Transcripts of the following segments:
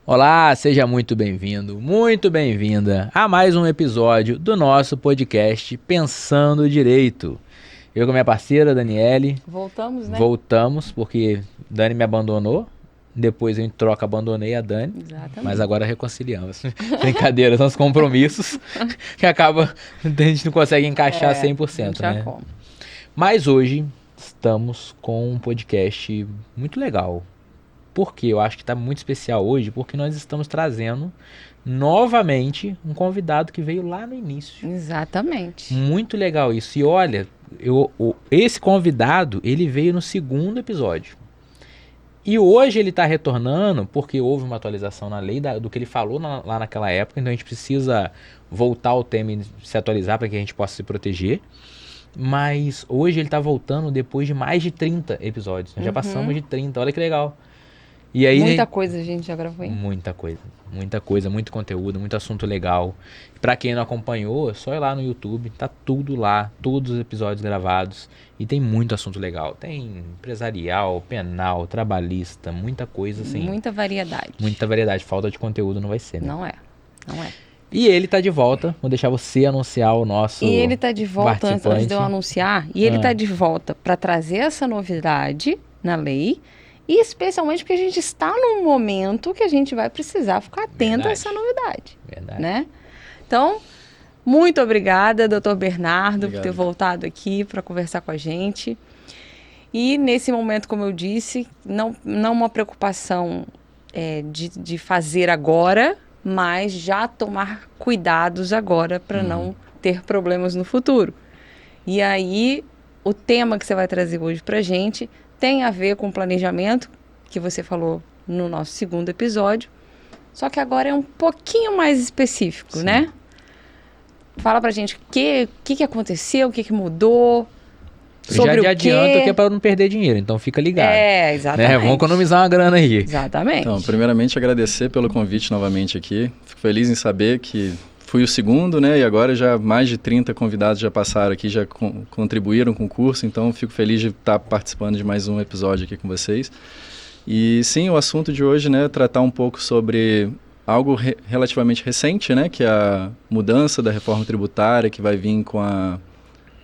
Olá, seja muito bem-vindo, muito bem-vinda a mais um episódio do nosso podcast Pensando Direito. Eu com minha parceira, Daniele. Voltamos, né? Voltamos, porque Dani me abandonou. Depois eu em troca abandonei a Dani. Exatamente. Mas agora reconciliamos. Brincadeira, são os compromissos que acaba, a gente não consegue encaixar 100%, né? Como. Mas hoje estamos com um podcast muito legal. Por quê? Eu acho que está muito especial hoje, porque nós estamos trazendo novamente um convidado que veio lá no início. Exatamente. Muito legal isso. E olha, esse convidado, ele veio no segundo episódio. E hoje ele está retornando porque houve uma atualização na lei do que ele falou lá naquela época. Então a gente precisa voltar ao tema e se atualizar para que a gente possa se proteger. Mas hoje ele está voltando depois de mais de 30 episódios. Nós já passamos de 30, olha que legal. E aí, muita coisa a gente já gravou, hein? Muita coisa, muito conteúdo, muito assunto legal. Pra quem não acompanhou, é só ir lá no YouTube, tá tudo lá, todos os episódios gravados. E tem muito assunto legal. Tem empresarial, penal, trabalhista, muita coisa assim. Muita variedade. Muita variedade, falta de conteúdo não vai ser, né? Não é. E ele tá de volta, vou deixar você anunciar o nosso. E ele tá de volta, antes de eu anunciar, e ele tá de volta para trazer essa novidade na lei. E especialmente porque a gente está num momento que a gente vai precisar ficar atento a essa novidade. Verdade. Né? Então, muito obrigada, doutor Bernardo, por ter voltado aqui para conversar com a gente. E nesse momento, como eu disse, não uma preocupação de fazer agora, mas já tomar cuidados agora para não ter problemas no futuro. E aí, o tema que você vai trazer hoje para a gente tem a ver com o planejamento, que você falou no nosso segundo episódio, só que agora é um pouquinho mais específico, né? Fala pra gente o que aconteceu, o que mudou, sobre já adianto que é para não perder dinheiro, então fica ligado. Exatamente. Né? Vamos economizar uma grana aí. Exatamente. Então, primeiramente, agradecer pelo convite novamente aqui. Fico feliz em saber que fui o segundo, né? E agora já mais de 30 convidados já passaram aqui, já contribuíram com o curso. Então, fico feliz de estar participando de mais um episódio aqui com vocês. E sim, o assunto de hoje, né? Tratar um pouco sobre algo relativamente recente, né? Que é a mudança da reforma tributária que vai vir com a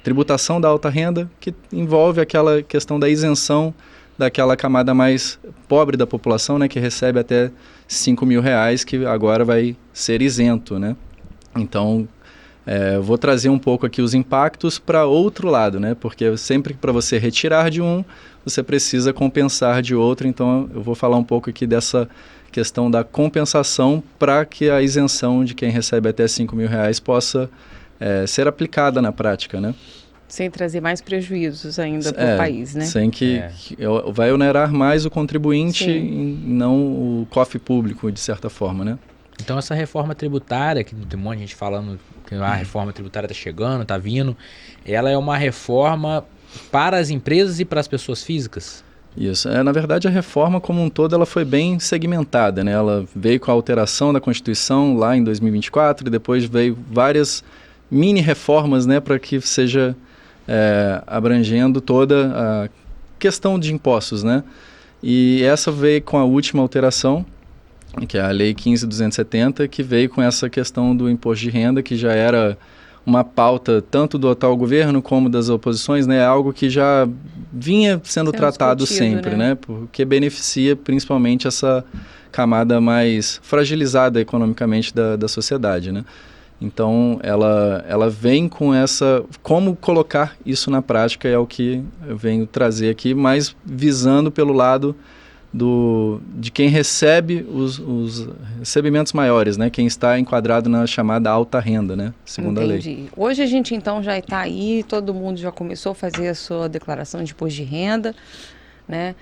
tributação da alta renda, que envolve aquela questão da isenção daquela camada mais pobre da população, né? Que recebe até R$5.000, que agora vai ser isento, né? Então, vou trazer um pouco aqui os impactos para outro lado, né? Porque sempre para você retirar de um, você precisa compensar de outro. Então, eu vou falar um pouco aqui dessa questão da compensação para que a isenção de quem recebe até R$5.000 possa ser aplicada na prática, né? Sem trazer mais prejuízos ainda para o país, né? Sem que vai onerar mais o contribuinte e não o cofre público, de certa forma, né? Então essa reforma tributária, que tem um monte de gente falando que a reforma tributária está chegando, está vindo, ela é uma reforma para as empresas e para as pessoas físicas? Isso. Na verdade, a reforma como um todo ela foi bem segmentada, né? Ela veio com a alteração da Constituição lá em 2024 e depois veio várias mini-reformas, né, para que seja abrangendo toda a questão de impostos, né? E essa veio com a última alteração, que é a Lei 15.270, que veio com essa questão do imposto de renda, que já era uma pauta tanto do atual governo como das oposições, né? Algo que já vinha sendo tratado sempre, né? Porque beneficia principalmente essa camada mais fragilizada economicamente da sociedade, né? Então, ela vem com essa... Como colocar isso na prática é o que eu venho trazer aqui, mas visando pelo lado de quem recebe os recebimentos maiores, né? Quem está enquadrado na chamada alta renda, né? Segundo a lei. Hoje a gente então já está aí, todo mundo já começou a fazer a sua declaração de imposto de renda, né?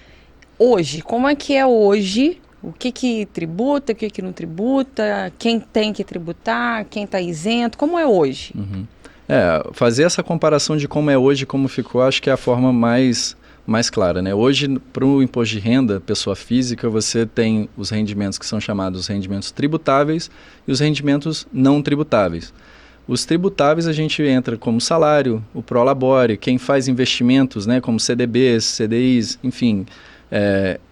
Hoje, como é que é hoje? O que tributa, o que não tributa, quem tem que tributar, quem está isento, como é hoje? Fazer essa comparação de como é hoje e como ficou, acho que é a forma mais clara, né? Hoje, para o imposto de renda, pessoa física, você tem os rendimentos que são chamados rendimentos tributáveis e os rendimentos não tributáveis. Os tributáveis a gente entra como salário, o prolabore, quem faz investimentos, né, como CDBs, CDIs, enfim,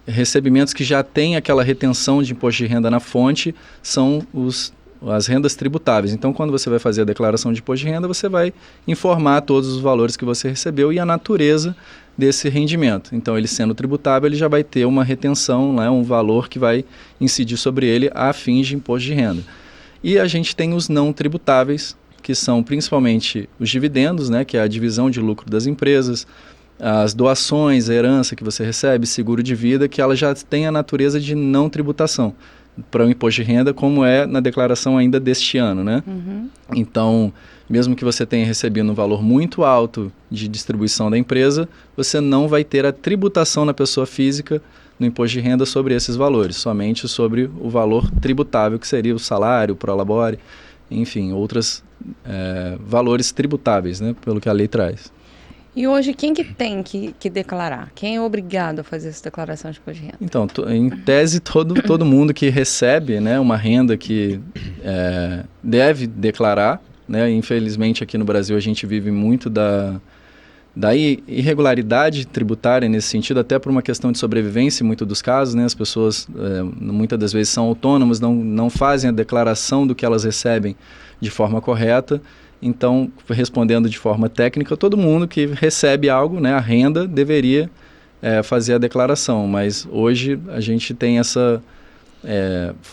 recebimentos que já têm aquela retenção de imposto de renda na fonte são as rendas tributáveis. Então, quando você vai fazer a declaração de imposto de renda, você vai informar todos os valores que você recebeu e a natureza desse rendimento. Então, ele sendo tributável, ele já vai ter uma retenção, né, um valor que vai incidir sobre ele a fins de imposto de renda. E a gente tem os não tributáveis, que são principalmente os dividendos, né, que é a divisão de lucro das empresas, as doações, a herança que você recebe, seguro de vida, que ela já tem a natureza de não tributação para o imposto de renda, como é na declaração ainda deste ano, né? Uhum. Então, mesmo que você tenha recebido um valor muito alto de distribuição da empresa, você não vai ter a tributação na pessoa física no imposto de renda sobre esses valores, somente sobre o valor tributável, que seria o salário, o prolabore, enfim, outros valores tributáveis, né, pelo que a lei traz. E hoje, quem que tem que declarar? Quem é obrigado a fazer essa declaração de imposto de renda? Então, em tese, todo mundo que recebe, né, uma renda que deve declarar, né? Infelizmente, aqui no Brasil, a gente vive muito da irregularidade tributária nesse sentido, até por uma questão de sobrevivência, em muitos dos casos, né? As pessoas, muitas das vezes, são autônomas, não fazem a declaração do que elas recebem de forma correta. Então, respondendo de forma técnica, todo mundo que recebe algo, né, a renda, deveria fazer a declaração. Mas hoje a gente tem essa,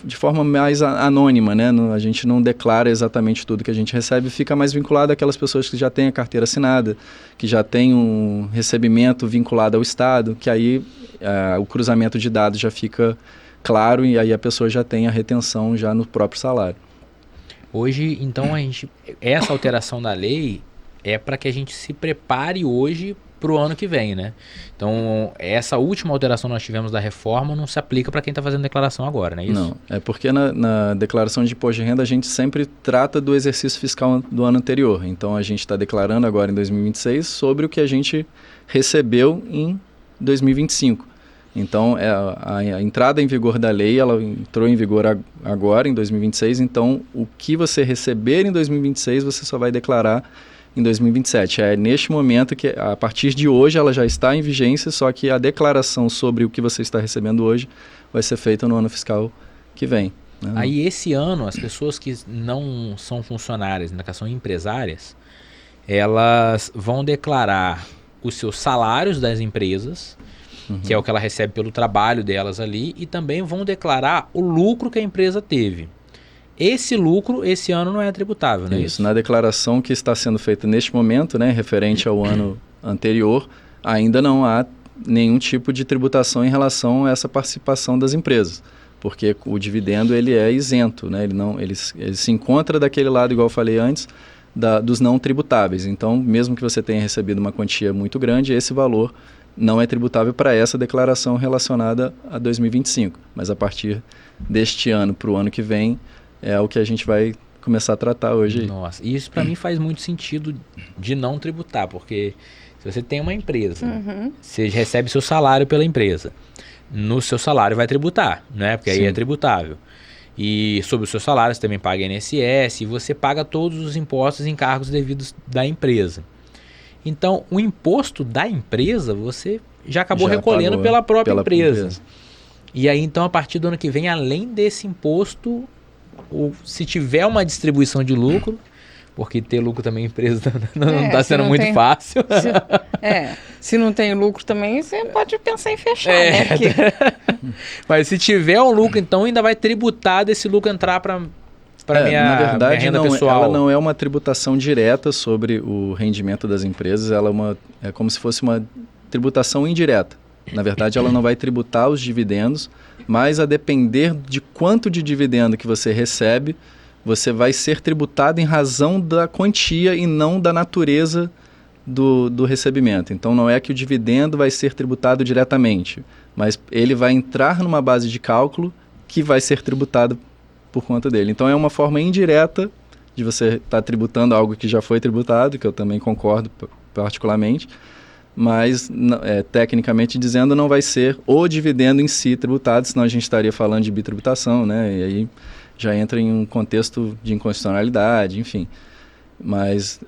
de forma mais anônima, né? A gente não declara exatamente tudo que a gente recebe, fica mais vinculado àquelas pessoas que já têm a carteira assinada, que já têm um recebimento vinculado ao Estado, que aí o cruzamento de dados já fica claro e aí a pessoa já tem a retenção já no próprio salário. Hoje, então, essa alteração da lei é para que a gente se prepare hoje para o ano que vem, né? Então, essa última alteração que nós tivemos da reforma não se aplica para quem está fazendo declaração agora, não é isso? Não, é porque na declaração de imposto de renda a gente sempre trata do exercício fiscal do ano anterior. Então, a gente está declarando agora em 2026 sobre o que a gente recebeu em 2025. Então, a entrada em vigor da lei, ela entrou em vigor agora, em 2026. Então, o que você receber em 2026, você só vai declarar em 2027. É neste momento que, a partir de hoje, ela já está em vigência, só que a declaração sobre o que você está recebendo hoje vai ser feita no ano fiscal que vem, né? Aí, esse ano, as pessoas que não são funcionárias, que são empresárias, elas vão declarar os seus salários das empresas, que é o que ela recebe pelo trabalho delas ali, e também vão declarar o lucro que a empresa teve. Esse lucro, esse ano, não é tributável, não é isso? Na declaração que está sendo feita neste momento, né, referente ao ano anterior, ainda não há nenhum tipo de tributação em relação a essa participação das empresas, porque o dividendo ele é isento, né, ele se encontra daquele lado, igual eu falei antes, dos não tributáveis. Então, mesmo que você tenha recebido uma quantia muito grande, esse valor não é tributável para essa declaração relacionada a 2025. Mas a partir deste ano para o ano que vem, é o que a gente vai começar a tratar hoje. Nossa, e isso para mim faz muito sentido de não tributar, porque se você tem uma empresa, você recebe seu salário pela empresa, no seu salário vai tributar, né? Porque aí é tributável. E sobre o seu salário você também paga INSS, e você paga todos os impostos e encargos devidos da empresa. Então, o imposto da empresa, você já acabou recolhendo pela própria empresa. E aí, então, a partir do ano que vem, além desse imposto, se tiver uma distribuição de lucro, porque ter lucro também em empresa não está sendo muito fácil. Se não tem lucro também, você pode pensar em fechar, né? Porque... Mas se tiver um lucro, então ainda vai tributar desse lucro entrar para na verdade, minha renda pessoal. Ela não é uma tributação direta sobre o rendimento das empresas, ela é como se fosse uma tributação indireta. Na verdade, ela não vai tributar os dividendos, mas a depender de quanto de dividendo que você recebe, você vai ser tributado em razão da quantia e não da natureza do recebimento. Então, não é que o dividendo vai ser tributado diretamente, mas ele vai entrar numa base de cálculo que vai ser tributado por conta dele. Então, é uma forma indireta de você estar tributando algo que já foi tributado, que eu também concordo particularmente, mas, tecnicamente dizendo, não vai ser o dividendo em si tributado, senão a gente estaria falando de bitributação, né? E aí já entra em um contexto de inconstitucionalidade, enfim. Mas,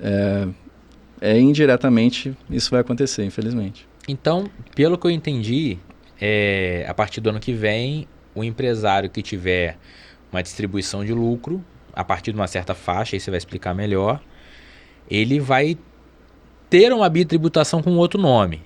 indiretamente, isso vai acontecer, infelizmente. Então, pelo que eu entendi, a partir do ano que vem, o empresário que tiver uma distribuição de lucro, a partir de uma certa faixa, aí você vai explicar melhor, ele vai ter uma bitributação com outro nome,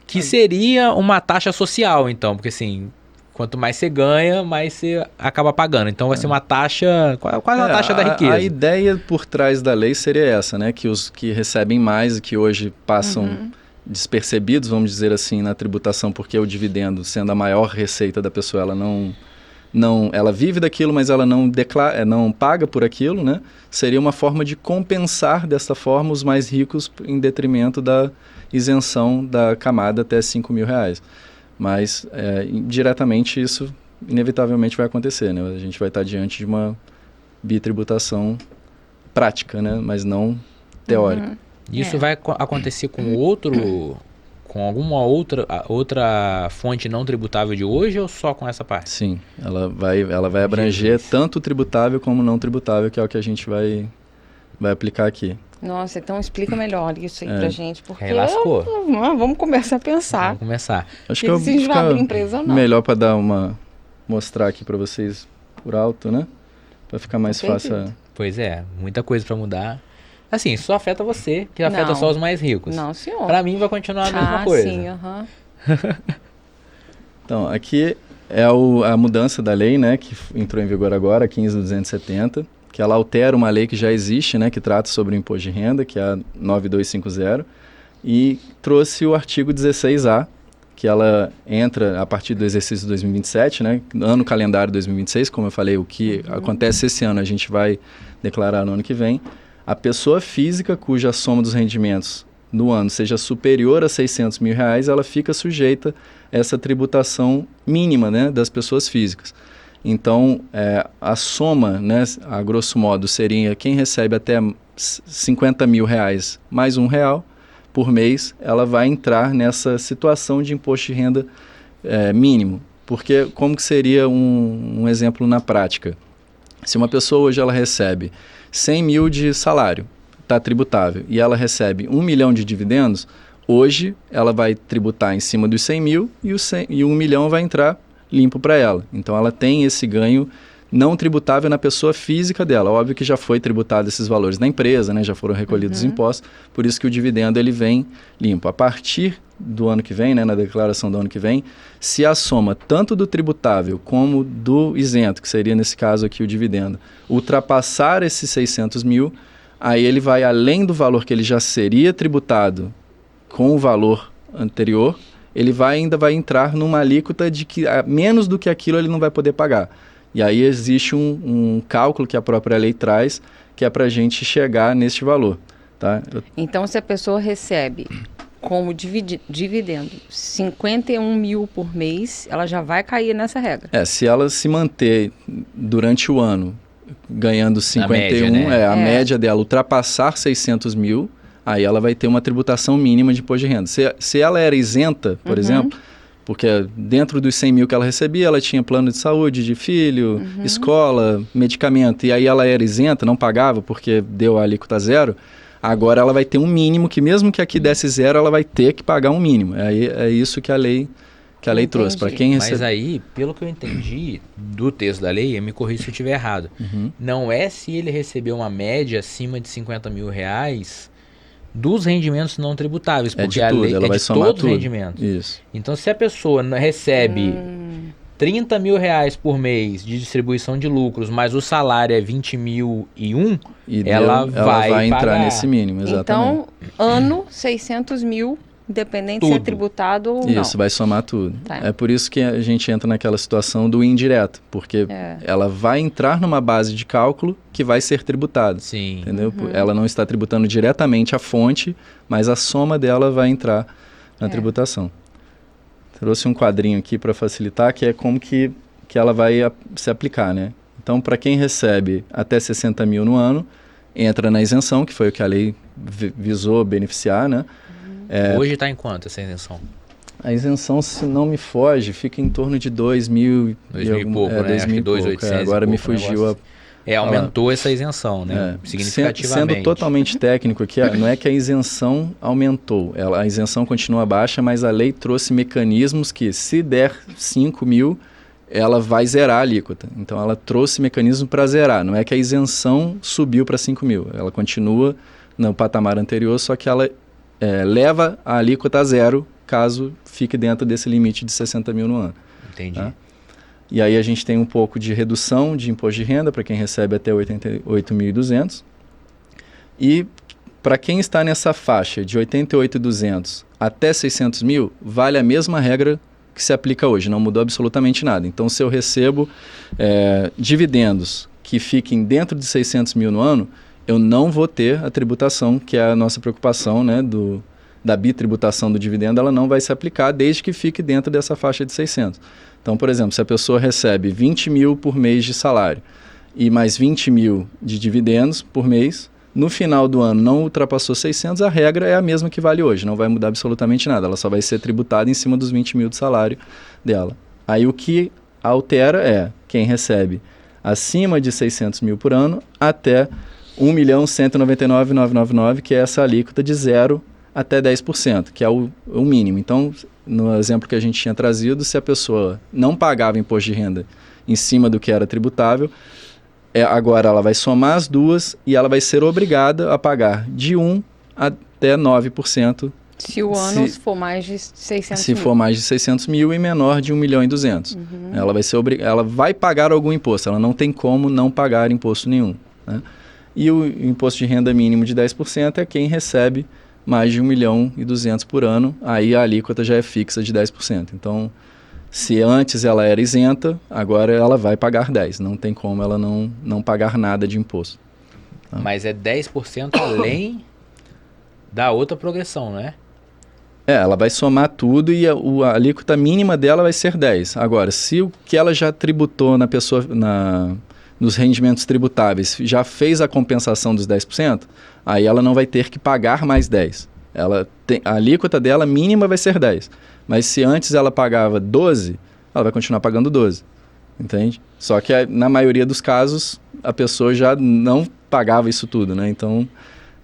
que seria uma taxa social, então, porque assim, quanto mais você ganha, mais você acaba pagando. Então vai ser uma taxa, quase a taxa da riqueza. A ideia por trás da lei seria essa, né? Que os que recebem mais e que hoje passam despercebidos, vamos dizer assim, na tributação, porque o dividendo, sendo a maior receita da pessoa, ela vive daquilo, mas ela não paga por aquilo, né? Seria uma forma de compensar dessa forma os mais ricos em detrimento da isenção da camada até R$5.000. Mas diretamente isso inevitavelmente vai acontecer, né? A gente vai estar diante de uma bitributação prática, né? Mas não teórica. Isso vai acontecer com alguma outra fonte não tributável de hoje ou só com essa parte? Sim, ela vai abranger tanto o tributável como não tributável, que é o que a gente vai aplicar aqui. Nossa, então explica melhor isso aí pra gente, porque lascou. Vamos começar a pensar. Vamos começar. Acho que eu se a gente vai abrir empresa ou não. Melhor para mostrar aqui para vocês por alto, né? Para ficar mais fácil. Pois é, muita coisa para mudar. Assim, isso só afeta você, que afeta só os mais ricos. Não, senhor. Para mim vai continuar a mesma coisa. Sim, Então, aqui é a mudança da lei, né, que entrou em vigor agora, 15.270, que ela altera uma lei que já existe, né, que trata sobre o imposto de renda, que é a 9250, e trouxe o artigo 16A, que ela entra a partir do exercício de 2027, né, ano calendário 2026, como eu falei, o que acontece esse ano a gente vai declarar no ano que vem. A pessoa física cuja soma dos rendimentos no ano seja superior a R$600.000, ela fica sujeita a essa tributação mínima, né, das pessoas físicas. Então, a soma, né, a grosso modo, seria quem recebe até R$50.000 mais R$1 por mês, ela vai entrar nessa situação de imposto de renda mínimo. Porque como que seria um exemplo na prática? Se uma pessoa hoje ela recebe 100 mil de salário, está tributável, e ela recebe 1 milhão de dividendos, hoje ela vai tributar em cima dos 100 mil e 1 milhão vai entrar limpo para ela. Então ela tem esse ganho não tributável na pessoa física dela. Óbvio que já foi tributado esses valores na empresa, né? Já foram recolhidos os impostos, por isso que o dividendo ele vem limpo. A partir do ano que vem, né, na declaração do ano que vem, se a soma tanto do tributável como do isento, que seria nesse caso aqui o dividendo, ultrapassar esses 600 mil, aí ele vai além do valor que ele já seria tributado com o valor anterior, ele ainda vai entrar numa alíquota de que menos do que aquilo ele não vai poder pagar. E aí existe um cálculo que a própria lei traz, que é para a gente chegar neste valor. Tá? Então, se a pessoa recebe como dividendo 51 mil por mês, ela já vai cair nessa regra. Se ela se manter durante o ano ganhando 51, média, né? A média dela ultrapassar 600 mil, aí ela vai ter uma tributação mínima de imposto de renda. Se ela era isenta, por exemplo, porque dentro dos 100 mil que ela recebia, ela tinha plano de saúde de filho, escola, medicamento, e aí ela era isenta, não pagava porque deu a alíquota zero, agora ela vai ter um mínimo que mesmo que aqui desse zero, ela vai ter que pagar um mínimo. É isso que a lei trouxe. Para quem recebe... Mas aí, pelo que eu entendi do texto da lei, me corrija se eu estiver errado, não é se ele recebeu uma média acima de 50 mil reais dos rendimentos não tributáveis, porque a lei ela é vai de somar todos os tudo. rendimentos. Isso. Então, se a pessoa recebe 30 mil reais por mês de distribuição de lucros, mas o salário é 20.001, ela vai entrar pagar nesse mínimo, exatamente. Então, ano, 600 mil, independente se é tributado ou não. Isso, vai somar tudo. Tá. É por isso que a gente entra naquela situação do indireto, porque ela vai entrar numa base de cálculo que vai ser tributada. Sim. Entendeu? Ela não está tributando diretamente a fonte, mas a soma dela vai entrar na tributação. Trouxe um quadrinho aqui para facilitar, que é como que ela vai se aplicar, né? Então, para quem recebe até 60 mil no ano, entra na isenção, que foi o que a lei visou beneficiar, né? Hoje está em quanto essa isenção? A isenção, se não me foge, fica em torno de 2 mil... 2 mil e pouco, né? 2 mil e pouco. 2.800 Agora me pouco, fugiu Aumentou essa isenção, né? Significativamente. Sendo totalmente técnico aqui, não é que a isenção aumentou, a isenção continua baixa, mas a lei trouxe mecanismos que, se der 5 mil, ela vai zerar a alíquota. Então, ela trouxe mecanismo para zerar. Não é que a isenção subiu para 5 mil. Ela continua no patamar anterior, só que ela leva a alíquota a zero, caso fique dentro desse limite de 60 mil no ano. Entendi. Tá? E aí a gente tem um pouco de redução de imposto de renda para quem recebe até 88.200. E para quem está nessa faixa de 88.200 até 600 mil, vale a mesma regra que se aplica hoje, não mudou absolutamente nada. Então, se eu recebo dividendos que fiquem dentro de 600 mil no ano, eu não vou ter a tributação, que é a nossa preocupação, né, da bitributação do dividendo, ela não vai se aplicar desde que fique dentro dessa faixa de 600. Então, por exemplo, se a pessoa recebe 20 mil por mês de salário e mais 20 mil de dividendos por mês, no final do ano não ultrapassou 600, a regra é a mesma que vale hoje, não vai mudar absolutamente nada, ela só vai ser tributada em cima dos 20 mil de salário dela. Aí o que altera é quem recebe acima de 600 mil por ano até 1.199.999, que é essa alíquota de 0 até 10%, que é o mínimo. Então, no exemplo que a gente tinha trazido, se a pessoa não pagava imposto de renda em cima do que era tributável, agora ela vai somar as duas e ela vai ser obrigada a pagar de 1 até 9%. Se o ano for mais de 600 mil. Se for mais de 600 mil e menor de 1.200.000. Ela vai ser ela vai pagar algum imposto, ela não tem como não pagar imposto nenhum, né? E o imposto de renda mínimo de 10% é quem recebe mais de 1.200.000 por ano, aí a alíquota já é fixa de 10%. Então, se antes ela era isenta, agora ela vai pagar 10%. Não tem como ela não pagar nada de imposto. Tá? Mas é 10% além da outra progressão, não é? Ela vai somar tudo e a alíquota mínima dela vai ser 10%. Agora, se o que ela já tributou nos rendimentos tributáveis já fez a compensação dos 10%, aí ela não vai ter que pagar mais 10%. A alíquota dela mínima vai ser 10%. Mas se antes ela pagava 12%, ela vai continuar pagando 12%. Entende? Só que na maioria dos casos a pessoa já não pagava isso tudo, né? Então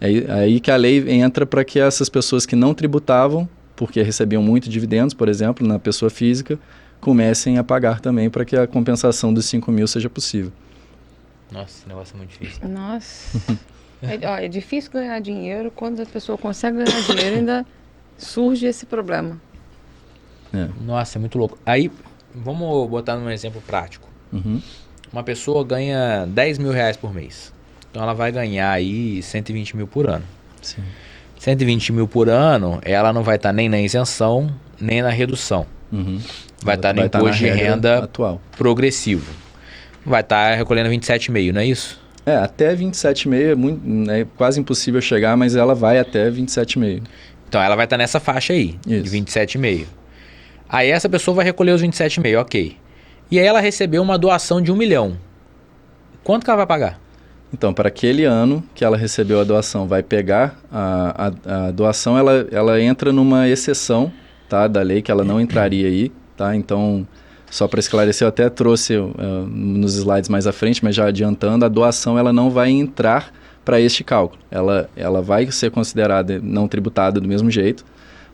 é aí que a lei entra para que essas pessoas que não tributavam, porque recebiam muito dividendos, por exemplo, na pessoa física, comecem a pagar também para que a compensação dos 5 mil seja possível. Nossa, esse negócio é muito difícil. Nossa. É difícil ganhar dinheiro. Quando a pessoa consegue ganhar dinheiro, ainda surge esse problema. Nossa, é muito louco. Aí, vamos botar num exemplo prático. Uma pessoa ganha 10 mil reais por mês. Então, ela vai ganhar aí 120 mil por ano. Sim. 120 mil por ano, ela não vai estar nem na isenção, nem na redução. Vai estar no imposto de renda atual progressivo. Vai estar recolhendo 27,5, não é isso? Até 27,5 é quase impossível chegar, mas ela vai até 27,5. Então ela vai estar nessa faixa aí, isso, de 27,5. Aí essa pessoa vai recolher os 27,5, ok. E aí ela recebeu uma doação de 1 milhão. Quanto que ela vai pagar? Então, para aquele ano que ela recebeu a doação, vai pegar a doação, ela entra numa exceção, tá, da lei, que ela não entraria aí, tá? Então, só para esclarecer, eu até trouxe nos slides mais à frente, mas já adiantando, a doação ela não vai entrar para este cálculo. Ela vai ser considerada não tributada do mesmo jeito,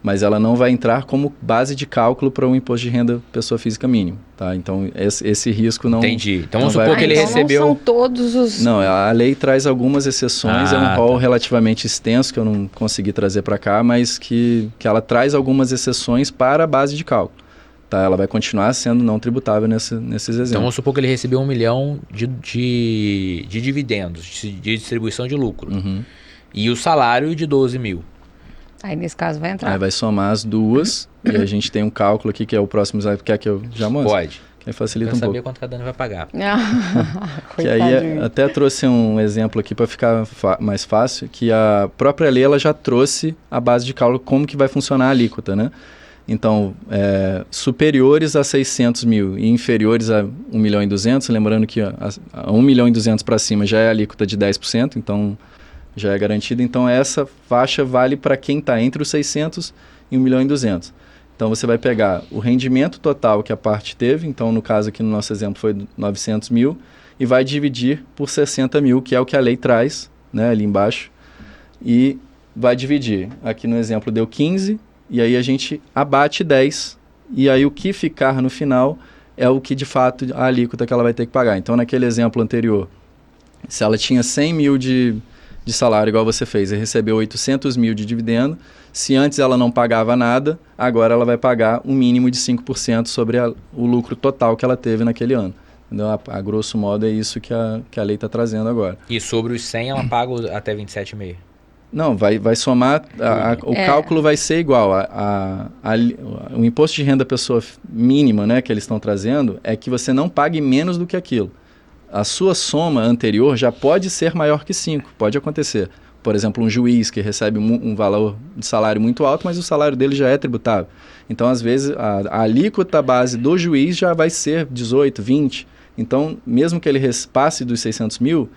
mas ela não vai entrar como base de cálculo para um imposto de renda pessoa física mínimo, tá? Então, esse risco não... Entendi. Então, vamos supor que ele recebeu... Não são todos os... Não, a lei traz algumas exceções, é um rol relativamente extenso, que eu não consegui trazer para cá, mas que ela traz algumas exceções para a base de cálculo. Tá, ela vai continuar sendo não tributável nesses exemplos. Então, vamos supor que ele recebeu 1 milhão de dividendos, de distribuição de lucro. E o salário de 12 mil. Aí, nesse caso, vai entrar. Aí vai somar as duas e a gente tem um cálculo aqui, que é o próximo slide. Quer que eu já mostre? Pode. Que facilita um pouco. Saber quanto cada ano vai pagar. Que aí até trouxe um exemplo aqui para ficar mais fácil, que a própria lei ela já trouxe a base de cálculo, como que vai funcionar a alíquota, né? Então, superiores a 600 mil e inferiores a 1.200.000, lembrando que a 1.200.000 para cima já é a alíquota de 10%, então já é garantida. Então, essa faixa vale para quem está entre os 600 e 1.200.000. Então, você vai pegar o rendimento total que a parte teve, então, no caso aqui no nosso exemplo foi 900 mil, e vai dividir por 60 mil, que é o que a lei traz, né, ali embaixo, e vai dividir. Aqui no exemplo deu 15, e aí a gente abate 10, e aí o que ficar no final é o que de fato a alíquota que ela vai ter que pagar. Então, naquele exemplo anterior, se ela tinha 100 mil de salário, igual você fez, e recebeu 800 mil de dividendo, se antes ela não pagava nada, agora ela vai pagar um mínimo de 5% sobre o lucro total que ela teve naquele ano. Entendeu? A grosso modo é isso que a lei está trazendo agora. E sobre os 100 ela paga até 27,5%? Não, vai somar, o cálculo vai ser igual. O imposto de renda pessoa mínima, né, que eles estão trazendo é que você não pague menos do que aquilo. A sua soma anterior já pode ser maior que 5, pode acontecer. Por exemplo, um juiz que recebe um valor de salário muito alto, mas o salário dele já é tributável. Então, às vezes, a alíquota base do juiz já vai ser 18, 20. Então, mesmo que ele passe dos 600 mil,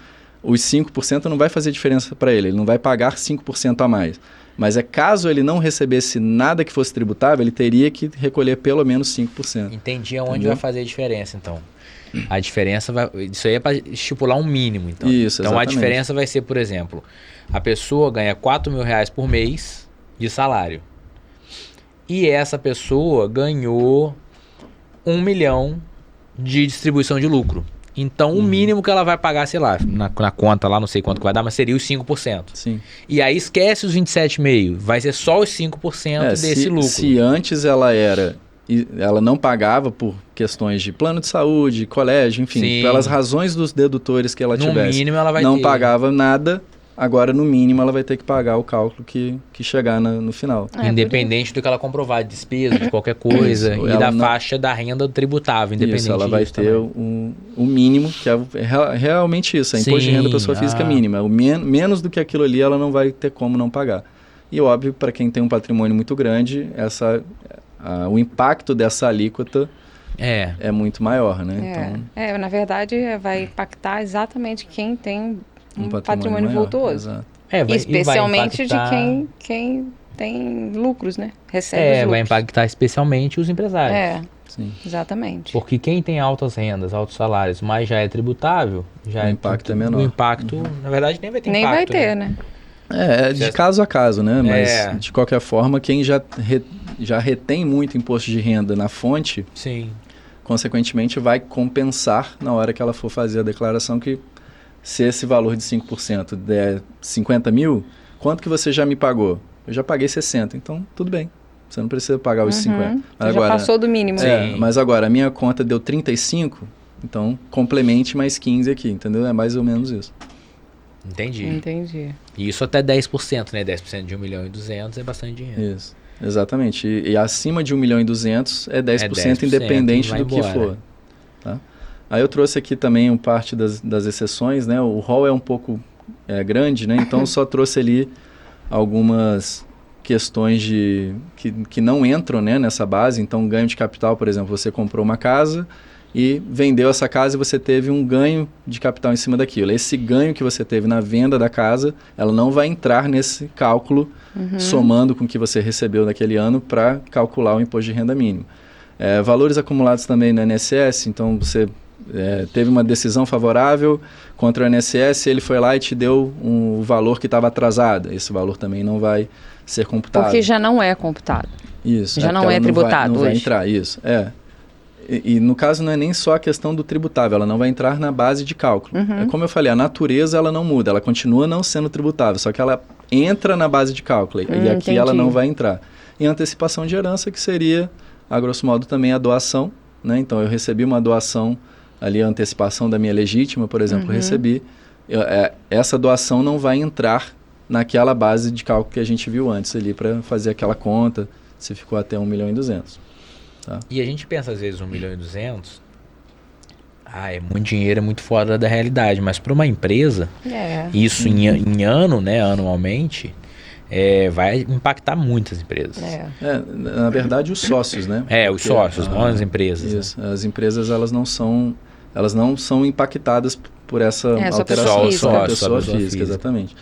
os 5% não vai fazer diferença para ele não vai pagar 5% a mais. Mas caso ele não recebesse nada que fosse tributável, ele teria que recolher pelo menos 5%. Entendi aonde vai fazer a diferença, então. A diferença isso aí é para estipular um mínimo, então. Isso, então exatamente. A diferença vai ser, por exemplo, a pessoa ganha 4 mil reais por mês de salário. E essa pessoa ganhou 1 milhão de distribuição de lucro. Então, o mínimo que ela vai pagar, sei lá, na conta lá, não sei quanto que vai dar, mas seria os 5%. Sim. E aí esquece os 27,5%, vai ser só os 5% desse lucro. Se antes ela não pagava por questões de plano de saúde, colégio, enfim, Sim. pelas razões dos dedutores que ela tivesse. No mínimo ela vai não ter. pagava nada, agora no mínimo ela vai ter que pagar o cálculo que chegar no final. Independente do que ela comprovar, de despesa, de qualquer coisa, Isso, e da faixa da renda tributável, independente disso. Ela vai ter o mínimo, que é realmente isso, é imposto de renda pessoa física mínima. Menos do que aquilo ali ela não vai ter como não pagar. E óbvio, para quem tem um patrimônio muito grande, o impacto dessa alíquota é muito maior, né? Então, na verdade, vai impactar exatamente quem tem um patrimônio maior, vultuoso. Exato. Especialmente de quem tem lucros, né? Recebe os lucros. Vai impactar especialmente os empresários. Sim. Exatamente. Porque quem tem altas rendas, altos salários, mas já é tributável, o impacto é menor. O impacto, na verdade, nem vai ter nem impacto. Nem vai ter, né? De caso a caso, né? Mas, de qualquer forma, quem já retém muito imposto de renda na fonte, sim, consequentemente vai compensar na hora que ela for fazer a declaração que se esse valor de 5% der 50 mil, quanto que você já me pagou? Eu já paguei 60, então tudo bem. Você não precisa pagar os 50. Mas agora, já passou do mínimo. Mas agora, a minha conta deu 35, então complemente mais 15 aqui, entendeu? É mais ou menos isso. Entendi. E isso até 10%, né? 10% de 1.200.000 é bastante dinheiro. Isso, exatamente. E acima de 1.200.000 é 10%, independente do que for. Tá? Aí eu trouxe aqui também parte das exceções, né? O rol é um pouco grande, né? Então eu só trouxe ali algumas questões que não entram, né, nessa base. Então, ganho de capital, por exemplo, você comprou uma casa e vendeu essa casa e você teve um ganho de capital em cima daquilo. Esse ganho que você teve na venda da casa, ela não vai entrar nesse cálculo somando com o que você recebeu naquele ano para calcular o imposto de renda mínimo. Valores acumulados também no INSS, então você teve uma decisão favorável contra o INSS, ele foi lá e te deu o valor que estava atrasado. Esse valor também não vai ser computado. Porque já não é computado. Isso. Já não é tributado não vai entrar, isso. E no caso não é nem só a questão do tributável, ela não vai entrar na base de cálculo. Como eu falei, a natureza ela não muda, ela continua não sendo tributável, só que ela entra na base de cálculo e aqui entendi. ela não vai entrar. E antecipação de herança, que seria, a grosso modo, também a doação, né? Então eu recebi uma doação ali, a antecipação da minha legítima, por exemplo, eu recebi. Essa doação não vai entrar naquela base de cálculo que a gente viu antes ali para fazer aquela conta, se ficou até 1.200.000. Tá? E a gente pensa às vezes 1.200.000, é muito dinheiro, é muito fora da realidade, mas para uma empresa, isso em ano, né, anualmente, vai impactar muitas empresas. Na verdade, os sócios, né? Os sócios, não as empresas. Isso, né? As empresas elas não são impactadas por essa alteração. Só a pessoa física, exatamente.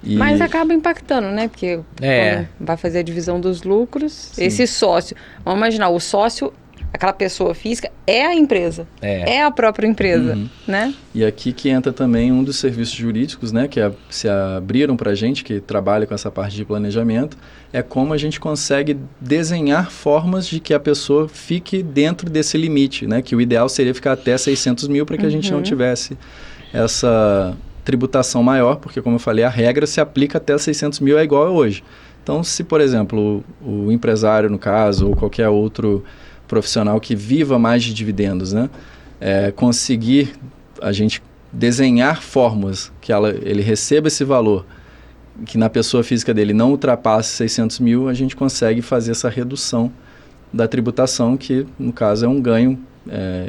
Mas acaba impactando, né? Porque quando vai fazer a divisão dos lucros, sim, esse sócio... Vamos imaginar, o sócio, aquela pessoa física, é a empresa. É a própria empresa, né? E aqui que entra também um dos serviços jurídicos, né? Que se abriram para a gente, que trabalha com essa parte de planejamento, é como a gente consegue desenhar formas de que a pessoa fique dentro desse limite, né? Que o ideal seria ficar até 600 mil para que a gente não tivesse essa tributação maior, porque, como eu falei, a regra se aplica até 600 mil, é igual a hoje. Então, se, por exemplo, o empresário, no caso, ou qualquer outro profissional que viva mais de dividendos, né, conseguir a gente desenhar formas que ele receba esse valor, que na pessoa física dele não ultrapasse 600 mil, a gente consegue fazer essa redução da tributação, que, no caso, é um ganho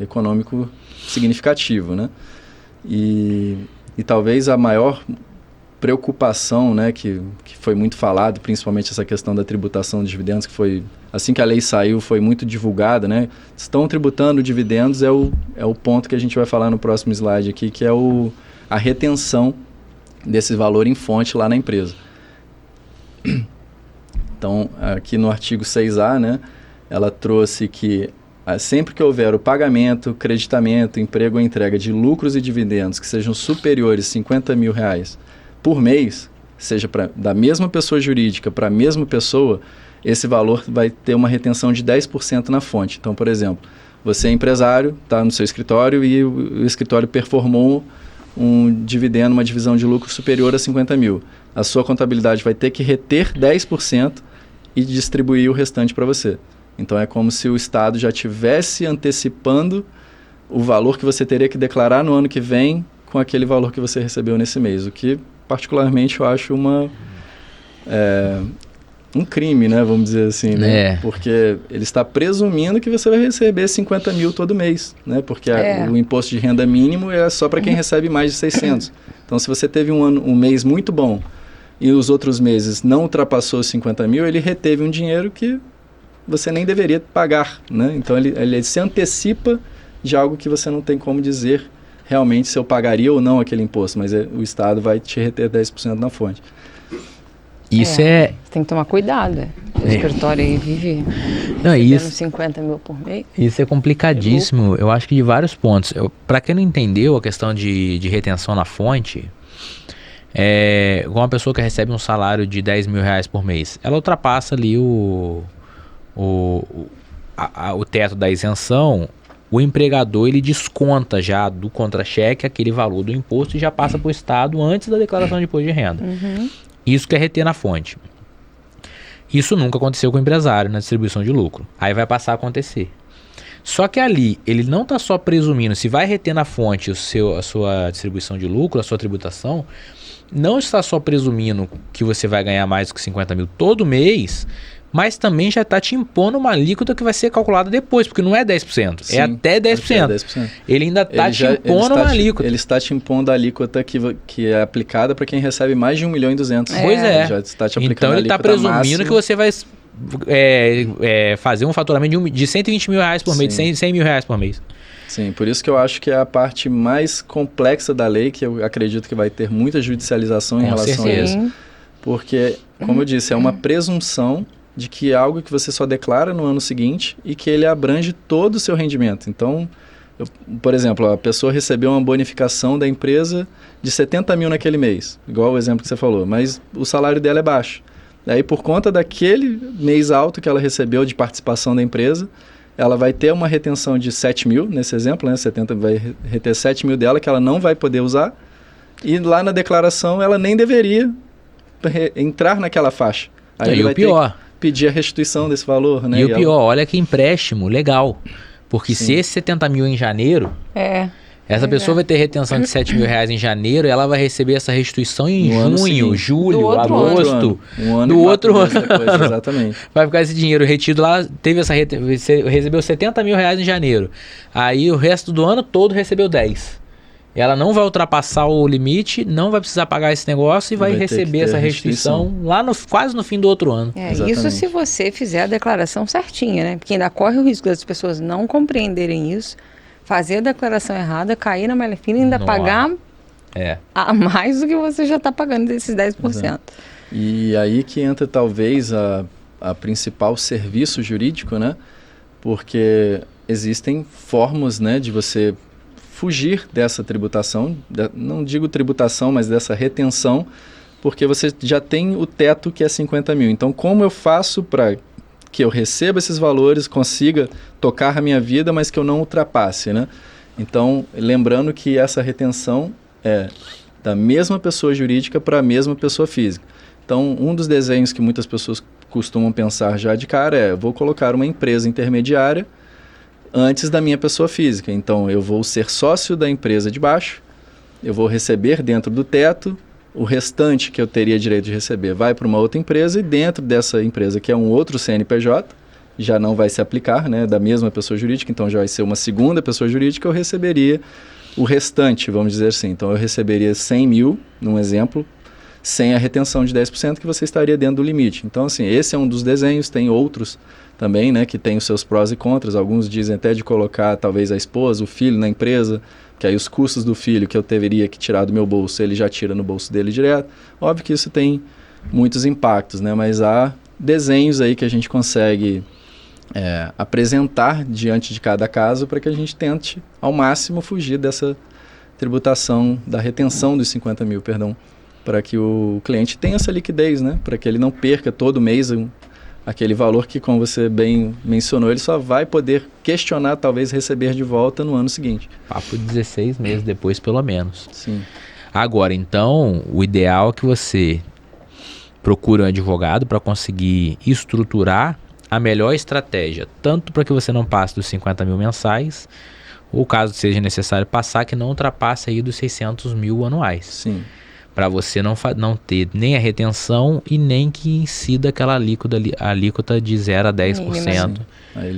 econômico significativo, né? E talvez a maior preocupação, né, que foi muito falado, principalmente essa questão da tributação de dividendos, que foi, assim que a lei saiu, foi muito divulgada, né? Estão tributando dividendos, é o ponto que a gente vai falar no próximo slide aqui, que é a retenção desse valor em fonte lá na empresa. Então, aqui no artigo 6A, né, ela trouxe que sempre que houver o pagamento, creditamento, emprego ou entrega de lucros e dividendos que sejam superiores a 50 mil reais por mês, seja da mesma pessoa jurídica para a mesma pessoa, esse valor vai ter uma retenção de 10% na fonte. Então, por exemplo, você é empresário, está no seu escritório e o escritório performou um dividendo, uma divisão de lucro superior a 50 mil. A sua contabilidade vai ter que reter 10% e distribuir o restante para você. Então, é como se o Estado já estivesse antecipando o valor que você teria que declarar no ano que vem com aquele valor que você recebeu nesse mês. O que, particularmente, eu acho um crime, né? Vamos dizer assim, né? Porque ele está presumindo que você vai receber 50 mil todo mês, né? Porque o imposto de renda mínimo é só para quem recebe mais de 600. Então, se você teve um mês muito bom e os outros meses não ultrapassou os 50 mil, ele reteve um dinheiro que você nem deveria pagar, né? Então, ele se antecipa de algo que você não tem como dizer realmente se eu pagaria ou não aquele imposto, mas o Estado vai te reter 10% na fonte. Isso Você tem que tomar cuidado, O escritório aí vive recebendo 50 mil por mês. Isso é complicadíssimo, eu acho que de vários pontos. Para quem não entendeu a questão de retenção na fonte, uma pessoa que recebe um salário de 10 mil reais por mês, ela ultrapassa ali o teto da isenção. O empregador, ele desconta já do contra-cheque aquele valor do imposto e já passa para o Estado antes da declaração de imposto de renda. Isso que é reter na fonte. Isso nunca aconteceu com o empresário na distribuição de lucro. Aí vai passar a acontecer. Só que ali, ele não está só presumindo, se vai reter na fonte a sua distribuição de lucro, a sua tributação, não está só presumindo que você vai ganhar mais do que 50 mil todo mês, mas também já está te impondo uma alíquota que vai ser calculada depois, porque não é 10%, é até 10%. 10%. Ele ainda está te impondo uma alíquota. Ele está te impondo a alíquota que é aplicada para quem recebe mais de 1.200.000. Pois é. Já está te aplicando então ele está presumindo máxima. Que você vai fazer um faturamento de 120 mil reais por mês, de 100 mil reais por mês. Sim, por isso que eu acho que é a parte mais complexa da lei, que eu acredito que vai ter muita judicialização em relação a isso. Porque, como eu disse, é uma presunção de que é algo que você só declara no ano seguinte e que ele abrange todo o seu rendimento. Então, por exemplo, a pessoa recebeu uma bonificação da empresa de 70 mil naquele mês, igual o exemplo que você falou, mas o salário dela é baixo. Daí, por conta daquele mês alto que ela recebeu de participação da empresa, ela vai ter uma retenção de 7 mil, nesse exemplo, né? 70 vai reter 7 mil dela, que ela não vai poder usar, e lá na declaração ela nem deveria entrar naquela faixa. Aí ele vai ter pedir a restituição desse valor, né? E o pior, olha que empréstimo legal. Porque se esse 70 mil em janeiro, essa pessoa vai ter retenção de 7 mil reais em janeiro e ela vai receber essa restituição em junho, julho, agosto. Do outro ano. Depois, exatamente. Vai ficar esse dinheiro retido lá, recebeu 70 mil reais em janeiro. Aí o resto do ano todo recebeu 10. Ela não vai ultrapassar o limite, não vai precisar pagar esse negócio e vai receber essa restituição lá quase no fim do outro ano. Isso se você fizer a declaração certinha, né? Porque ainda corre o risco das pessoas não compreenderem isso, fazer a declaração errada, cair na malha fina e ainda pagar a mais do que você já está pagando desses 10%. Exato. E aí que entra talvez a principal serviço jurídico, né? Porque existem formas, né, de você fugir dessa tributação, não digo tributação, mas dessa retenção, porque você já tem o teto que é 50 mil. Então, como eu faço para que eu receba esses valores, consiga tocar a minha vida, mas que eu não ultrapasse, né? Então, lembrando que essa retenção é da mesma pessoa jurídica para a mesma pessoa física. Então, um dos desenhos que muitas pessoas costumam pensar já de cara é: vou colocar uma empresa intermediária antes da minha pessoa física. Então, eu vou ser sócio da empresa de baixo, eu vou receber dentro do teto, o restante que eu teria direito de receber vai para uma outra empresa, e dentro dessa empresa, que é um outro CNPJ, já não vai se aplicar, né, da mesma pessoa jurídica, então já vai ser uma segunda pessoa jurídica, eu receberia o restante, vamos dizer assim. Então, eu receberia 100 mil, num exemplo, sem a retenção de 10%, que você estaria dentro do limite. Então, assim, esse é um dos desenhos, tem outros também, né, que tem os seus prós e contras. Alguns dizem até de colocar talvez a esposa, o filho na empresa, que aí os custos do filho que eu teria que tirar do meu bolso, ele já tira no bolso dele direto. Óbvio que isso tem muitos impactos, né, mas há desenhos aí que a gente consegue apresentar diante de cada caso para que a gente tente ao máximo fugir dessa tributação, da retenção dos 50 mil, para que o cliente tenha essa liquidez, né, para que ele não perca todo mês aquele valor que, como você bem mencionou, ele só vai poder questionar, talvez receber de volta no ano seguinte. Papo 16 meses depois, pelo menos. Sim. Agora, então, o ideal é que você procure um advogado para conseguir estruturar a melhor estratégia, tanto para que você não passe dos 50 mil mensais, ou caso seja necessário passar, que não ultrapasse aí dos 600 mil anuais. Sim. Para você não ter nem a retenção e nem que incida aquela alíquota de 0 a 10%,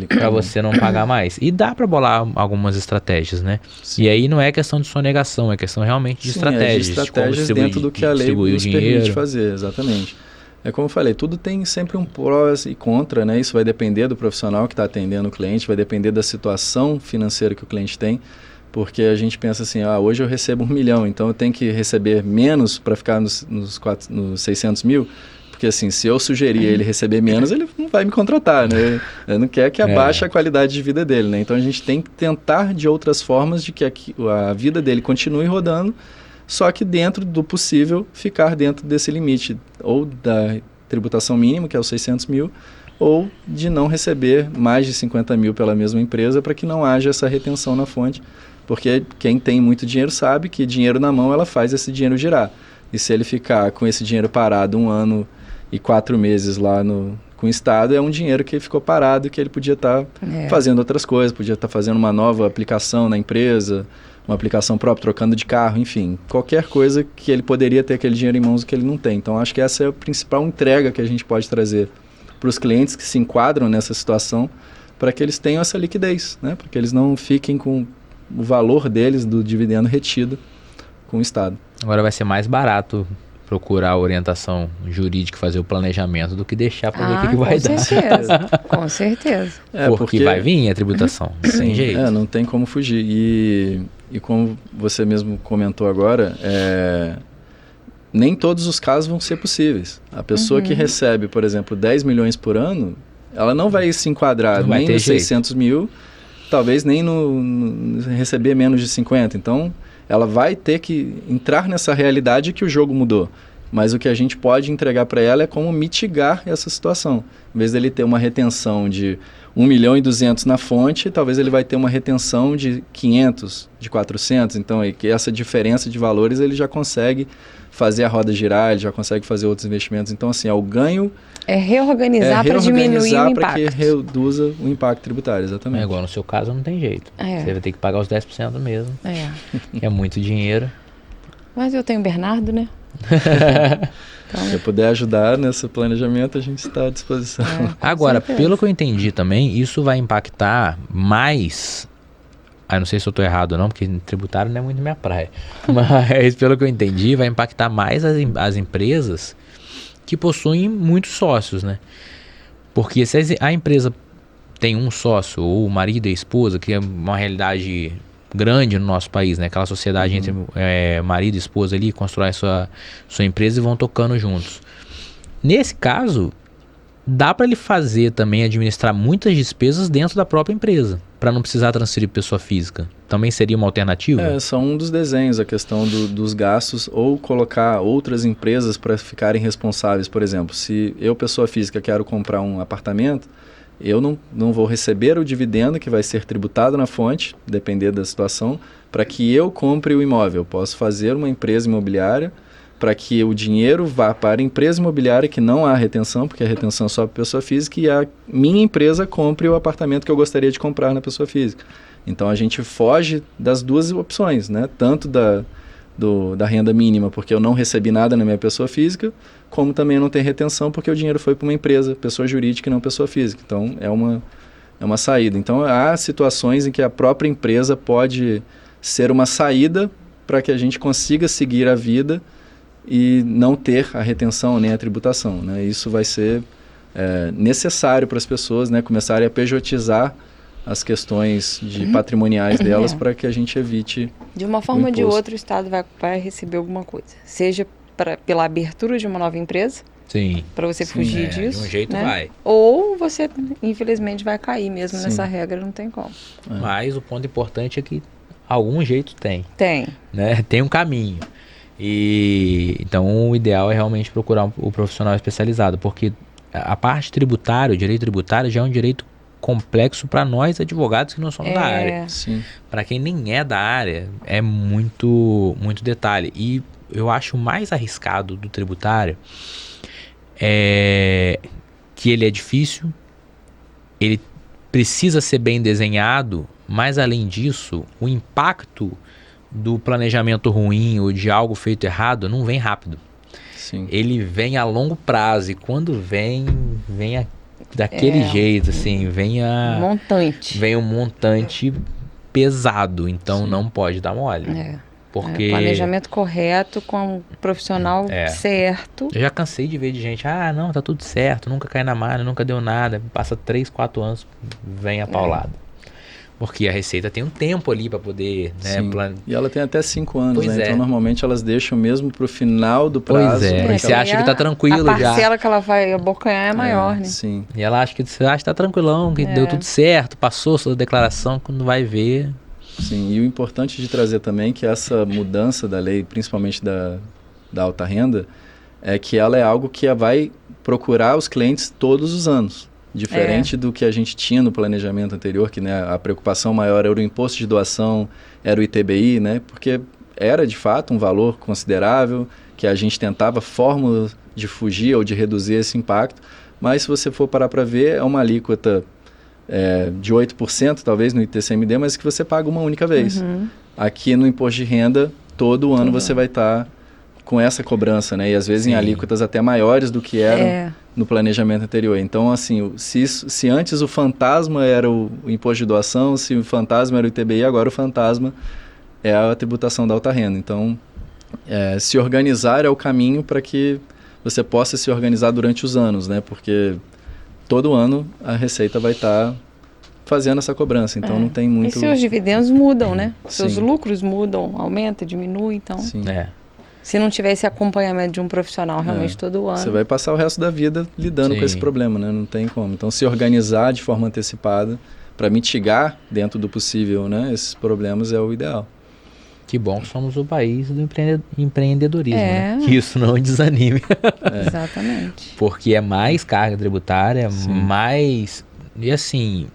para você não pagar mais. E dá para bolar algumas estratégias, né? Sim. E aí não é questão de sonegação, é questão realmente de estratégias. De estratégias dentro do que a lei nos permite fazer, exatamente. É como eu falei, tudo tem sempre um prós e contra, né? Isso vai depender do profissional que está atendendo o cliente, vai depender da situação financeira que o cliente tem, porque a gente pensa assim, hoje eu recebo 1 milhão, então eu tenho que receber menos para ficar nos 600 mil, porque assim, se eu sugerir ele receber menos, ele não vai me contratar, né? Ele não quer que abaixe a qualidade de vida dele, né? Então a gente tem que tentar de outras formas de que a vida dele continue rodando, só que dentro do possível ficar dentro desse limite, ou da tributação mínima, que é os 600 mil, ou de não receber mais de 50 mil pela mesma empresa, para que não haja essa retenção na fonte, porque quem tem muito dinheiro sabe que dinheiro na mão, ela faz esse dinheiro girar. E se ele ficar com esse dinheiro parado 1 ano e 4 meses lá com o Estado, é um dinheiro que ficou parado, que ele podia estar fazendo outras coisas, podia estar fazendo uma nova aplicação na empresa, uma aplicação própria, trocando de carro, enfim, qualquer coisa que ele poderia ter aquele dinheiro em mãos que ele não tem. Então, acho que essa é a principal entrega que a gente pode trazer para os clientes que se enquadram nessa situação, para que eles tenham essa liquidez, né? Para que eles não fiquem com o valor deles do dividendo retido com o Estado. Agora vai ser mais barato procurar a orientação jurídica, fazer o planejamento, do que deixar para ver o que vai dar. Com certeza. Porque vai vir a tributação, sem jeito. Não tem como fugir. E como você mesmo comentou agora, nem todos os casos vão ser possíis. A pessoa que recebe, por exemplo, 10 milhões por ano, ela não vai se enquadrar nem nos 600 mil, talvez nem no receber menos de 50. Então, ela vai ter que entrar nessa realidade que o jogo mudou. Mas o que a gente pode entregar para ela é como mitigar essa situação. Em vez dele ter uma retenção de 1 milhão e 200 na fonte, talvez ele vai ter uma retenção de 500, de 400. Então, essa diferença de valores, ele já consegue fazer a roda girar, ele já consegue fazer outros investimentos. Então, assim, o ganho... É reorganizar para diminuir o impacto. Para que reduza o impacto tributário, exatamente. É igual no seu caso, não tem jeito. Você vai ter que pagar os 10% mesmo. É muito dinheiro. Mas eu tenho o Bernardo, né? Então, se eu puder ajudar nesse planejamento, a gente está à disposição. Agora, pelo que eu entendi também, isso vai impactar mais... não sei se eu estou errado ou não, porque tributário não é muito minha praia. Mas, pelo que eu entendi, vai impactar mais as empresas que possuem muitos sócios, né? Porque se a empresa tem um sócio, ou o marido e a esposa, que é uma realidade grande no nosso país, né? Aquela sociedade entre marido e esposa ali, constrói sua empresa e vão tocando juntos. Nesse caso, dá para ele fazer também, administrar muitas despesas dentro da própria empresa, para não precisar transferir pessoa física. Também seria uma alternativa? São um dos desenhos, a questão dos gastos, ou colocar outras empresas para ficarem responsáveis. Por exemplo, se eu, pessoa física, quero comprar um apartamento, eu não vou receber o dividendo que vai ser tributado na fonte, depender da situação, para que eu compre o imóvel. Posso fazer uma empresa imobiliária para que o dinheiro vá para a empresa imobiliária, que não há retenção, porque a retenção é só para pessoa física, e a minha empresa compre o apartamento que eu gostaria de comprar na pessoa física. Então a gente foge das duas opções, né? Tanto da renda mínima, porque eu não recebi nada na minha pessoa física, como também não tem retenção, porque o dinheiro foi para uma empresa, pessoa jurídica e não pessoa física. Então é uma saída. Então há situações em que a própria empresa pode ser uma saída para que a gente consiga seguir a vida e não ter a retenção nem a tributação, né? Isso vai ser necessário para as pessoas, né, começarem a pejotizar as questões patrimoniais delas para que a gente evite de uma forma ou de outra o Estado vai receber alguma coisa, seja pela abertura de uma nova empresa, para você fugir disso, de um jeito, né? vai. Ou você infelizmente vai cair mesmo nessa regra, não tem como. Mas o ponto importante é que algum jeito tem, né? Tem um caminho. E então o ideal é realmente procurar o profissional especializado, porque a parte tributária, o direito tributário já é um direito complexo para nós advogados que não somos da área. Para quem nem é da área, é muito detalhe. E eu acho mais arriscado do tributário que ele é difícil, ele precisa ser bem desenhado, mas além disso, o impacto do planejamento ruim ou de algo feito errado não vem rápido. Ele vem a longo prazo, e quando vem daquele jeito, assim, vem um montante pesado, então não pode dar mole. Porque planejamento correto com o profissional certo. Eu já cansei de ver de gente, não, tá tudo certo, nunca cai na malha, nunca deu nada, passa 3, 4 anos, vem a paulada. Porque a Receita tem um tempo ali para poder, né? E ela tem até 5 anos, né? Então, normalmente, elas deixam mesmo para o final do prazo. Porque você acha que tá tranquilo já. A parcela que ela vai abocanhar é maior, né? Sim. E ela acha que tá tranquilão, que deu tudo certo, passou sua declaração, quando vai ver... Sim, e o importante de trazer também que essa mudança da lei, principalmente da alta renda, é que ela é algo que vai procurar os clientes todos os anos. Diferente do que a gente tinha no planejamento anterior, que, né, a preocupação maior era o imposto de doação, era o ITBI, né, porque era de fato um valor considerável, que a gente tentava fórmulas de fugir ou de reduzir esse impacto, mas se você for parar para ver, é uma alíquota de 8% talvez no ITCMD, mas que você paga uma única vez. Aqui no imposto de renda, todo ano você vai estar com essa cobrança, né, e às vezes em alíquotas até maiores do que eram no planejamento anterior. Então, assim, se antes o fantasma era o imposto de doação, se o fantasma era o ITBI, agora o fantasma é a tributação da alta renda. Então, se organizar é o caminho para que você possa se organizar durante os anos, né? Porque todo ano a Receita vai estar fazendo essa cobrança, então não tem muito... E seus dividendos mudam, né? Seus lucros mudam, aumenta, diminui, então... Se não tiver esse acompanhamento de um profissional realmente todo ano... Você vai passar o resto da vida lidando com esse problema, né? Não tem como. Então, se organizar de forma antecipada para mitigar, dentro do possível, né, esses problemas é o ideal. Que bom que somos o país do empreendedorismo, né? Que isso não desanime. Exatamente. Porque é mais carga tributária, mais... E assim,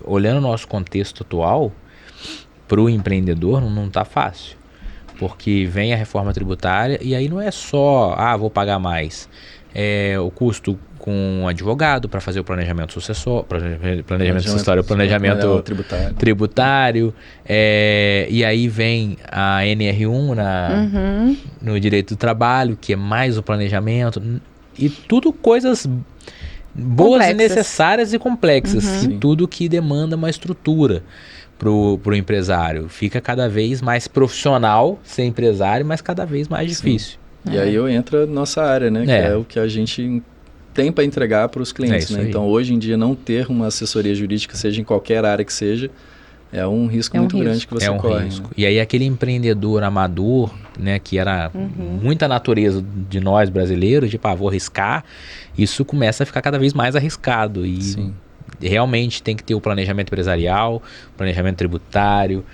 olhando o nosso contexto atual, para o empreendedor não está fácil. Porque vem a reforma tributária e aí não é só, vou pagar mais. É o custo com um advogado para fazer o planejamento sucessório, planejamento tributário. E aí vem a NR1 no direito do trabalho, que é mais o planejamento. E tudo coisas boas e necessárias e complexas. E tudo que demanda uma estrutura pro empresário. Fica cada vez mais profissional ser empresário, mas cada vez mais difícil. E aí entra nossa área, né? Que é o que a gente tem para entregar para os clientes, né? Então, hoje em dia, não ter uma assessoria jurídica, seja em qualquer área que seja, é um risco muito grande que você corre. Risco. Né? E aí aquele empreendedor amador, né, que era muita natureza de nós brasileiros, de vou arriscar, isso começa a ficar cada vez mais arriscado. E Sim. realmente tem que ter o planejamento empresarial, o planejamento tributário,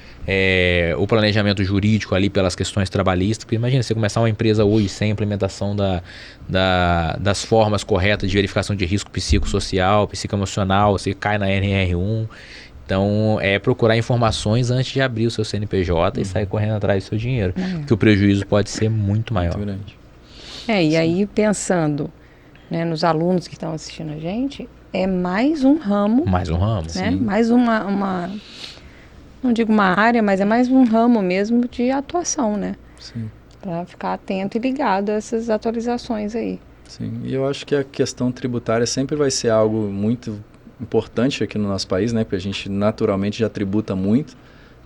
o planejamento jurídico ali pelas questões trabalhistas. Porque imagina, você começar uma empresa hoje sem a implementação das formas corretas de verificação de risco psicossocial, psicoemocional, você cai na NR1. Então, procurar informações antes de abrir o seu CNPJ e sair correndo atrás do seu dinheiro. Porque o prejuízo pode ser muito maior. Muito grande. E aí, pensando, né, nos alunos que estão assistindo a gente, é mais um ramo. Mais um ramo, né? sim. Mais uma, não digo uma área, mas é mais um ramo mesmo de atuação, né? Sim. Para ficar atento e ligado a essas atualizações aí. Sim, e eu acho que a questão tributária sempre vai ser algo muito importante aqui no nosso país, né? Porque a gente naturalmente já tributa muito.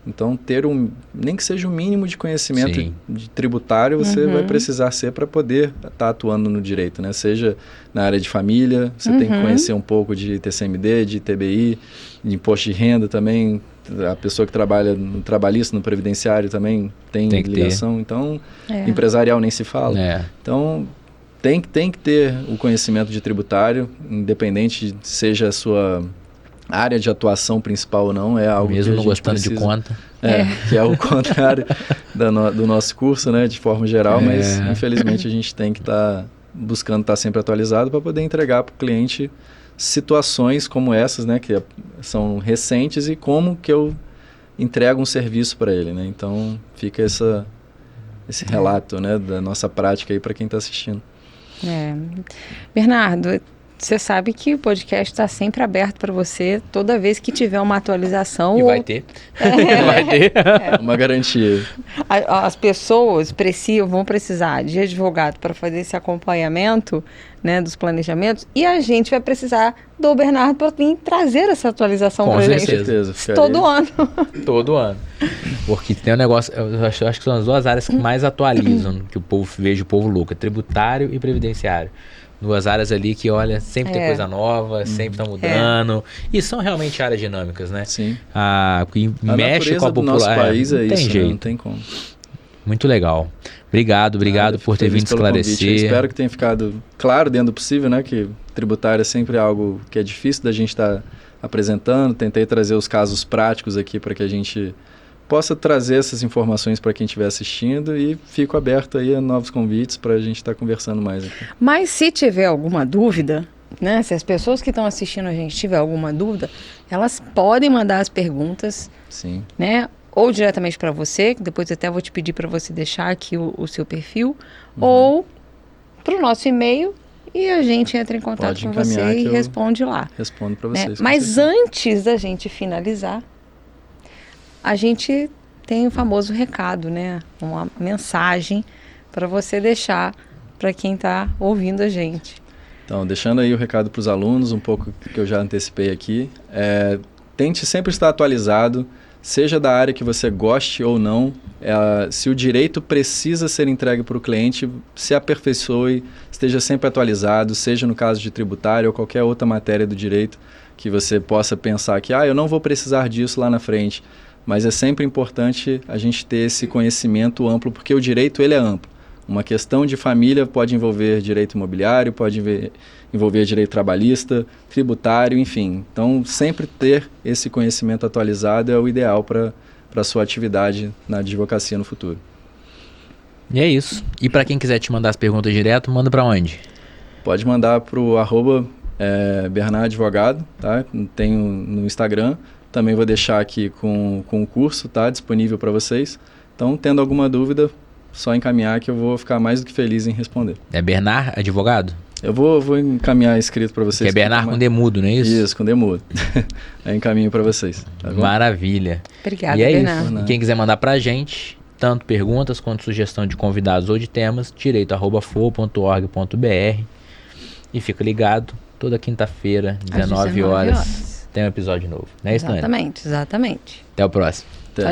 Então, ter nem que seja o mínimo de conhecimento de tributário, você vai precisar ser para poder estar atuando no direito, né? Seja na área de família, você tem que conhecer um pouco de TCMD, de TBI, de imposto de renda também. A pessoa que trabalha no trabalhista, no previdenciário também tem ligação. Então, empresarial nem se fala. Então, tem que ter o conhecimento de tributário, independente seja a sua área de atuação principal ou não, é algo mesmo que não gostando de conta. Que é o contrário do nosso curso, né, de forma geral, mas infelizmente a gente tem que estar buscando estar sempre atualizado para poder entregar para o cliente situações como essas, né, que são recentes e como que eu entrego um serviço para ele, né? Então fica esse relato, né, da nossa prática aí para quem está assistindo. Bernardo, você sabe que o podcast está sempre aberto para você toda vez que tiver uma atualização. E vai ter. Vai ter. Uma garantia. As pessoas vão precisar de advogado para fazer esse acompanhamento, né, dos planejamentos, e a gente vai precisar do Bernardo para vir trazer essa atualização para a gente. Com certeza. Todo ano. Todo ano. Porque tem um negócio, eu acho que são as duas áreas que mais atualizam, que o povo veja o povo louco, é tributário e previdenciário. Duas áreas ali que, olha, sempre tem coisa nova, sempre estão mudando. E são realmente áreas dinâmicas, né? Sim. Que mexe com a população. Do nosso país é isso, jeito. Não tem como. Muito legal. Obrigado por ter vindo esclarecer. Espero que tenha ficado claro dentro do possível, né? Que tributário é sempre algo que é difícil da gente estar apresentando. Tentei trazer os casos práticos aqui para que a gente possa trazer essas informações para quem estiver assistindo e fico aberto aí a novos convites para a gente estar conversando mais aqui. Mas se tiver alguma dúvida, né, se as pessoas que estão assistindo a gente tiver alguma dúvida, elas podem mandar as perguntas, Sim. né, ou diretamente para você, que depois até vou te pedir para você deixar aqui o seu perfil, ou para o nosso e-mail e a gente entra em contato com você e responde lá. Respondo para vocês. Né? Mas antes da gente finalizar, a gente tem o famoso recado, né? Uma mensagem para você deixar para quem está ouvindo a gente. Então, deixando aí o recado para os alunos, um pouco que eu já antecipei aqui. Tente sempre estar atualizado, seja da área que você goste ou não. Se o direito precisa ser entregue para o cliente, se aperfeiçoe, esteja sempre atualizado, seja no caso de tributário ou qualquer outra matéria do direito, que você possa pensar que eu não vou precisar disso lá na frente. Mas é sempre importante a gente ter esse conhecimento amplo, porque o direito ele é amplo. Uma questão de família pode envolver direito imobiliário, pode envolver direito trabalhista, tributário, enfim. Então, sempre ter esse conhecimento atualizado é o ideal para a sua atividade na advocacia no futuro. E é isso. E para quem quiser te mandar as perguntas direto, manda para onde? Pode mandar para o @BernardAdvogado, tá? Tem no Instagram. Também vou deixar aqui com o curso, tá? Disponível para vocês. Então, tendo alguma dúvida, só encaminhar que eu vou ficar mais do que feliz em responder. É Bernard Advogado? Eu vou encaminhar escrito para vocês. Que é Bernard com demudo, não é isso? Isso, com demudo. Aí encaminho para vocês. Tá bom? Maravilha. Obrigada, e é Bernardo. Isso. E quem quiser mandar para a gente, tanto perguntas quanto sugestão de convidados ou de temas, direito@for.org.br. E fica ligado, toda quinta-feira, 19 horas. Tem um episódio novo, não é isso, Tânia? Exatamente. Até o próximo.